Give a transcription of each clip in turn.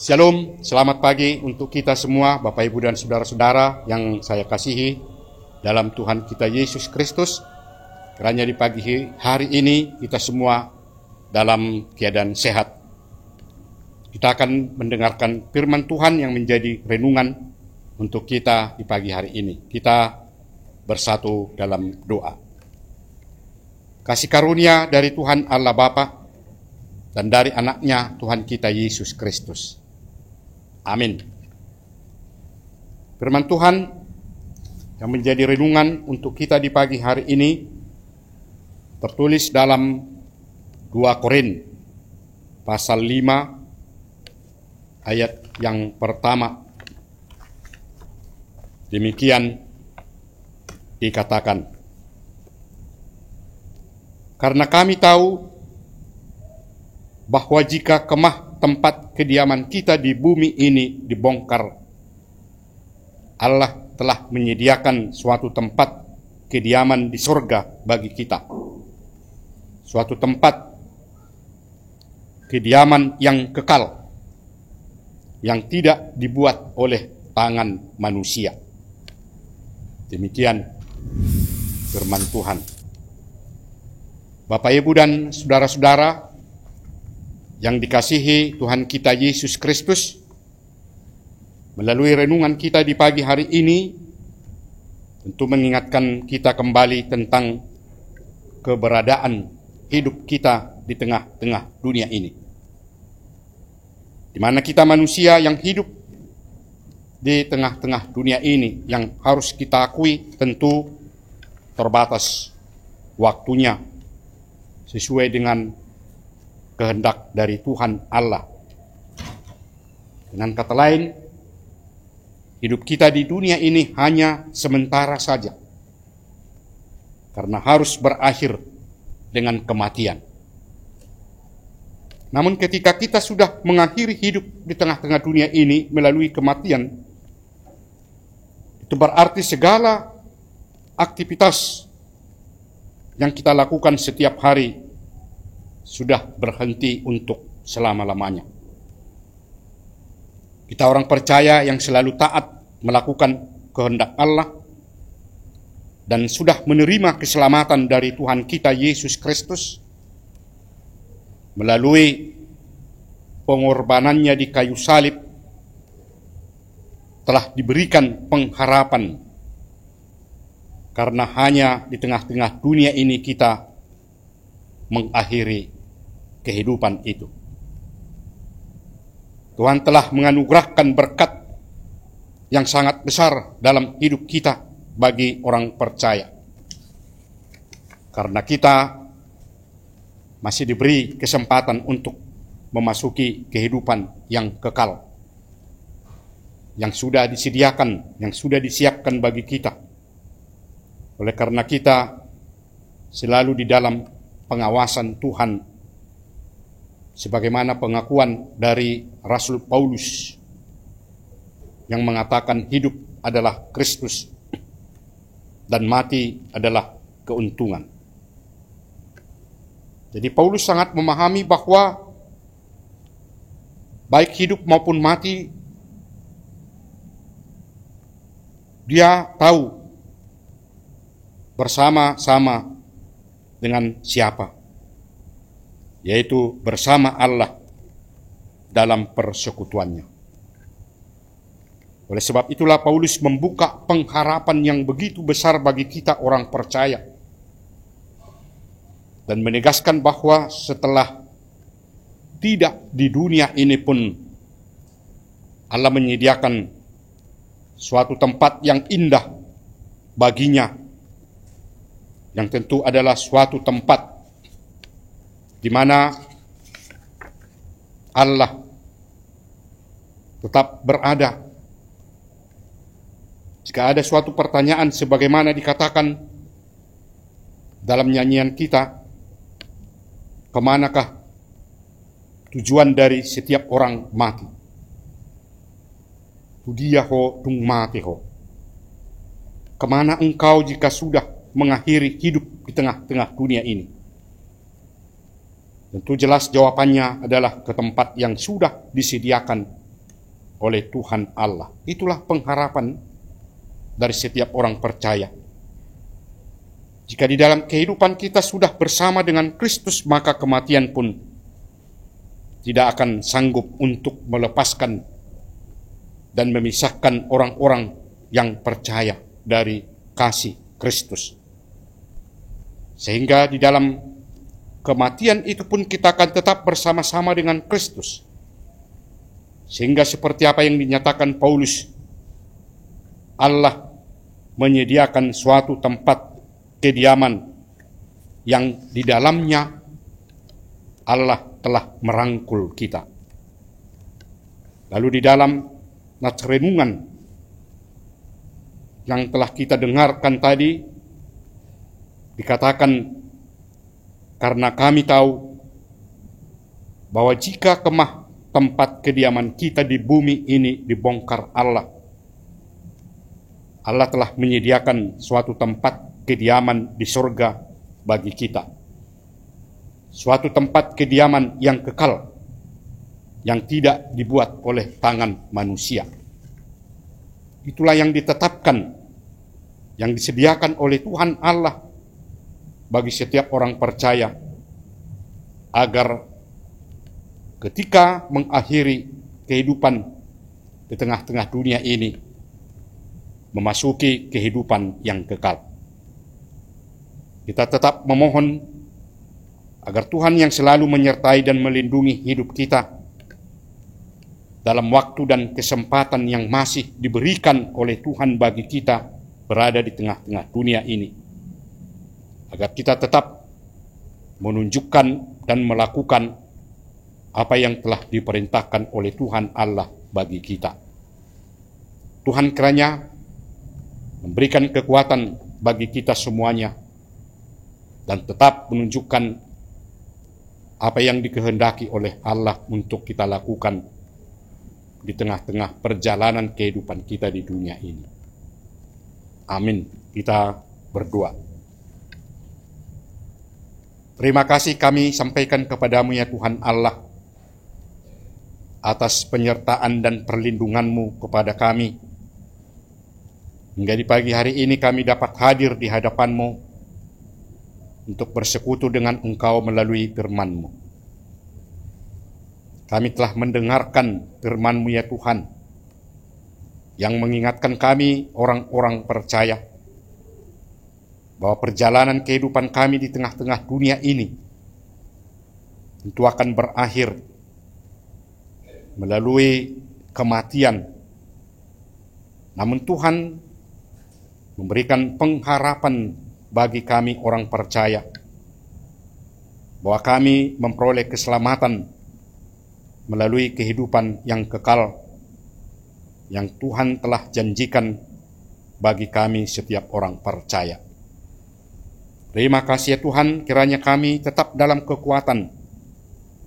Shalom, selamat pagi untuk kita semua, Bapak Ibu dan Saudara-saudara yang saya kasihi dalam Tuhan kita Yesus Kristus. Kiranya di pagi hari ini kita semua dalam keadaan sehat. Kita akan mendengarkan firman Tuhan yang menjadi renungan untuk kita di pagi hari ini. Kita bersatu dalam doa. Kasih karunia dari Tuhan Allah Bapa dan dari anaknya Tuhan kita Yesus Kristus. Amin. Firman Tuhan yang menjadi renungan untuk kita di pagi hari ini tertulis dalam 2 Korin pasal 5 ayat yang pertama. Demikian dikatakan, karena kami tahu bahwa jika kemah tempat kediaman kita di bumi ini dibongkar, Allah telah menyediakan suatu tempat kediaman di surga bagi kita. Suatu tempat kediaman yang kekal, yang tidak dibuat oleh tangan manusia. Demikian firman Tuhan. Bapak, Ibu, dan saudara-saudara yang dikasihi Tuhan kita Yesus Kristus, melalui renungan kita di pagi hari ini tentu mengingatkan kita kembali tentang keberadaan hidup kita di tengah-tengah dunia ini, di mana kita manusia yang hidup di tengah-tengah dunia ini, yang harus kita akui tentu terbatas waktunya sesuai dengan kehendak dari Tuhan Allah. Dengan kata lain, hidup kita di dunia ini hanya sementara saja, karena harus berakhir dengan kematian. Namun ketika kita sudah mengakhiri hidup di tengah-tengah dunia ini melalui kematian, itu berarti segala aktivitas yang kita lakukan setiap hari sudah berhenti untuk selama-lamanya. Kita orang percaya yang selalu taat melakukan kehendak Allah dan sudah menerima keselamatan dari Tuhan kita Yesus Kristus melalui pengorbanannya di kayu salib, telah diberikan pengharapan, karena hanya di tengah-tengah dunia ini kita mengakhiri kehidupan itu. Tuhan telah menganugerahkan berkat yang sangat besar dalam hidup kita bagi orang percaya, karena kita masih diberi kesempatan untuk memasuki kehidupan yang kekal, yang sudah disediakan, yang sudah disiapkan bagi kita. Oleh karena kita selalu di dalam pengawasan Tuhan, sebagaimana pengakuan dari Rasul Paulus yang mengatakan hidup adalah Kristus dan mati adalah keuntungan. Jadi Paulus sangat memahami bahwa baik hidup maupun mati, dia tahu bersama-sama dengan siapa? Yaitu bersama Allah dalam persekutuannya. Oleh sebab itulah Paulus membuka pengharapan yang begitu besar bagi kita orang percaya, dan menegaskan bahwa setelah tidak di dunia ini pun Allah menyediakan suatu tempat yang indah baginya, yang tentu adalah suatu tempat di mana Allah tetap berada. Jika ada suatu pertanyaan sebagaimana dikatakan dalam nyanyian kita, kemanakah tujuan dari setiap orang mati? Tudiaho tung matiho. Kemana engkau jika sudah mengakhiri hidup di tengah-tengah dunia ini? Tentu jelas jawabannya adalah ke tempat yang sudah disediakan oleh Tuhan Allah. Itulah pengharapan dari setiap orang percaya. Jika di dalam kehidupan kita sudah bersama dengan Kristus, maka kematian pun tidak akan sanggup untuk melepaskan dan memisahkan orang-orang yang percaya dari kasih Kristus. Sehingga di dalam kematian itu pun kita akan tetap bersama-sama dengan Kristus. Sehingga seperti apa yang dinyatakan Paulus, Allah menyediakan suatu tempat kediaman yang di dalamnya Allah telah merangkul kita. Lalu di dalam nats renungan yang telah kita dengarkan tadi, dikatakan, karena kami tahu bahwa jika kemah tempat kediaman kita di bumi ini dibongkar Allah telah menyediakan suatu tempat kediaman di surga bagi kita. Suatu tempat kediaman yang kekal, yang tidak dibuat oleh tangan manusia. Itulah yang ditetapkan, yang disediakan oleh Tuhan Allah bagi setiap orang percaya, agar ketika mengakhiri kehidupan di tengah-tengah dunia ini, memasuki kehidupan yang kekal. Kita tetap memohon agar Tuhan yang selalu menyertai dan melindungi hidup kita dalam waktu dan kesempatan yang masih diberikan oleh Tuhan bagi kita berada di tengah-tengah dunia ini, agar kita tetap menunjukkan dan melakukan apa yang telah diperintahkan oleh Tuhan Allah bagi kita. Tuhan kiranya memberikan kekuatan bagi kita semuanya dan tetap menunjukkan apa yang dikehendaki oleh Allah untuk kita lakukan di tengah-tengah perjalanan kehidupan kita di dunia ini. Amin. Kita berdoa. Terima kasih kami sampaikan kepadamu ya Tuhan Allah, atas penyertaan dan perlindungan-Mu kepada kami. Hingga di pagi hari ini kami dapat hadir di hadapan-Mu untuk bersekutu dengan Engkau melalui firman-Mu. Kami telah mendengarkan firman-Mu ya Tuhan, yang mengingatkan kami orang-orang percaya bahwa perjalanan kehidupan kami di tengah-tengah dunia ini tentu akan berakhir melalui kematian. Namun Tuhan memberikan pengharapan bagi kami orang percaya bahwa kami memperoleh keselamatan melalui kehidupan yang kekal yang Tuhan telah janjikan bagi kami setiap orang percaya. Terima kasih ya Tuhan, kiranya kami tetap dalam kekuatan,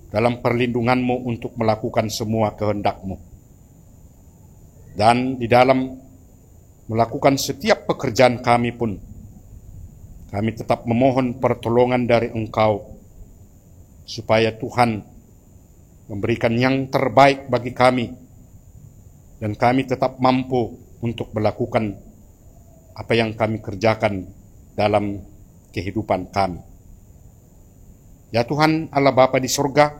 dalam perlindungan-Mu untuk melakukan semua kehendak-Mu. Dan di dalam melakukan setiap pekerjaan kami pun, kami tetap memohon pertolongan dari Engkau, supaya Tuhan memberikan yang terbaik bagi kami, dan kami tetap mampu untuk melakukan apa yang kami kerjakan dalam kehidupan kami. Ya Tuhan Allah Bapa di surga,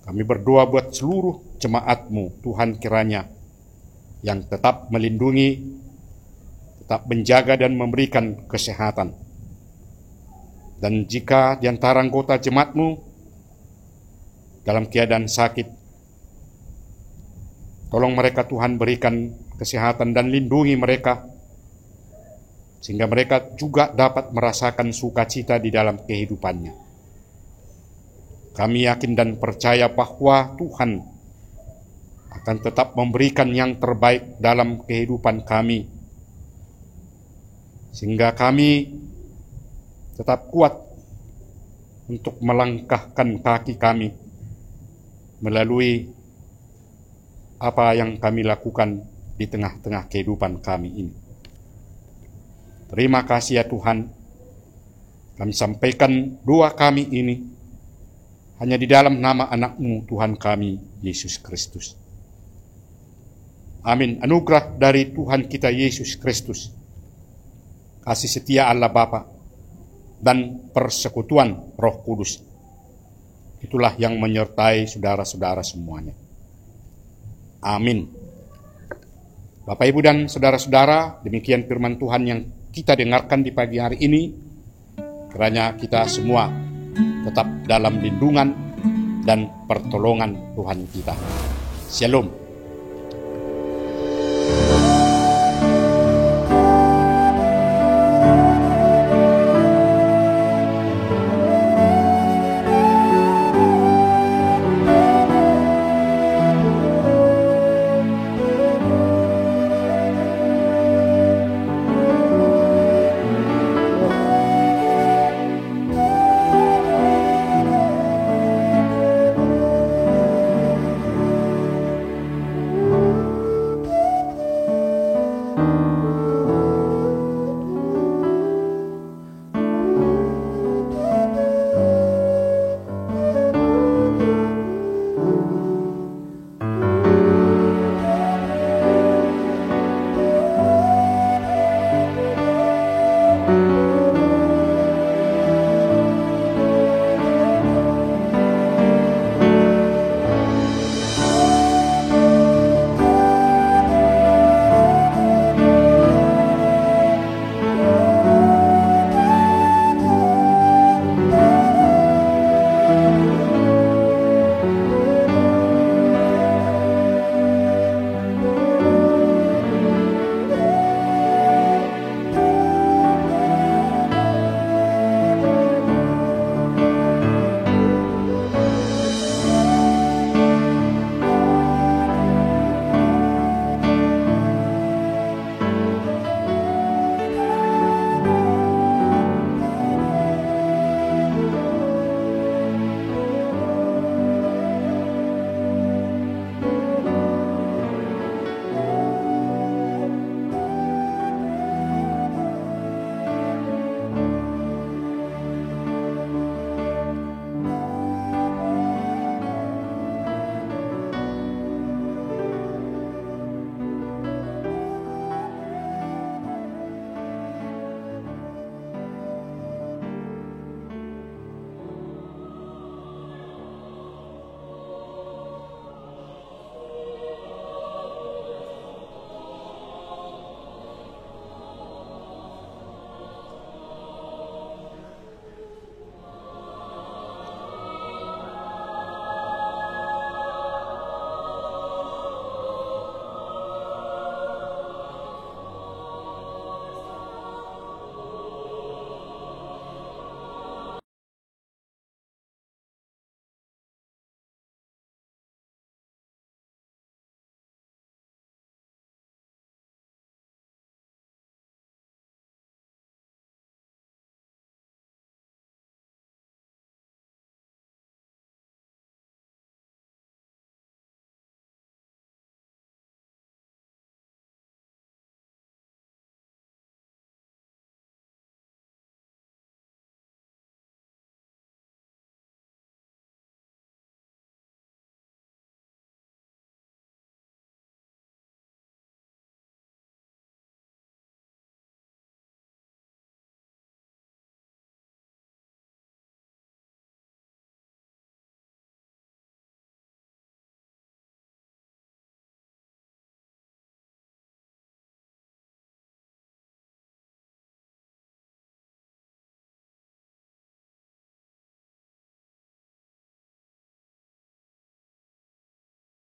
kami berdoa buat seluruh jemaat-Mu, Tuhan kiranya yang tetap melindungi, tetap menjaga dan memberikan kesehatan. Dan jika di antara anggota jemaat-Mu dalam keadaan sakit, tolong mereka Tuhan berikan kesehatan dan lindungi mereka, sehingga mereka juga dapat merasakan sukacita di dalam kehidupannya. Kami yakin dan percaya bahwa Tuhan akan tetap memberikan yang terbaik dalam kehidupan kami, sehingga kami tetap kuat untuk melangkahkan kaki kami melalui apa yang kami lakukan di tengah-tengah kehidupan kami ini. Terima kasih ya Tuhan, kami sampaikan doa kami ini hanya di dalam nama anak-Mu Tuhan kami, Yesus Kristus. Amin. Anugerah dari Tuhan kita Yesus Kristus, kasih setia Allah Bapa, dan persekutuan Roh Kudus, itulah yang menyertai saudara-saudara semuanya. Amin. Bapak, Ibu, dan saudara-saudara, demikian firman Tuhan yang kita dengarkan di pagi hari ini. Kiranya kita semua tetap dalam lindungan dan pertolongan Tuhan kita. Shalom.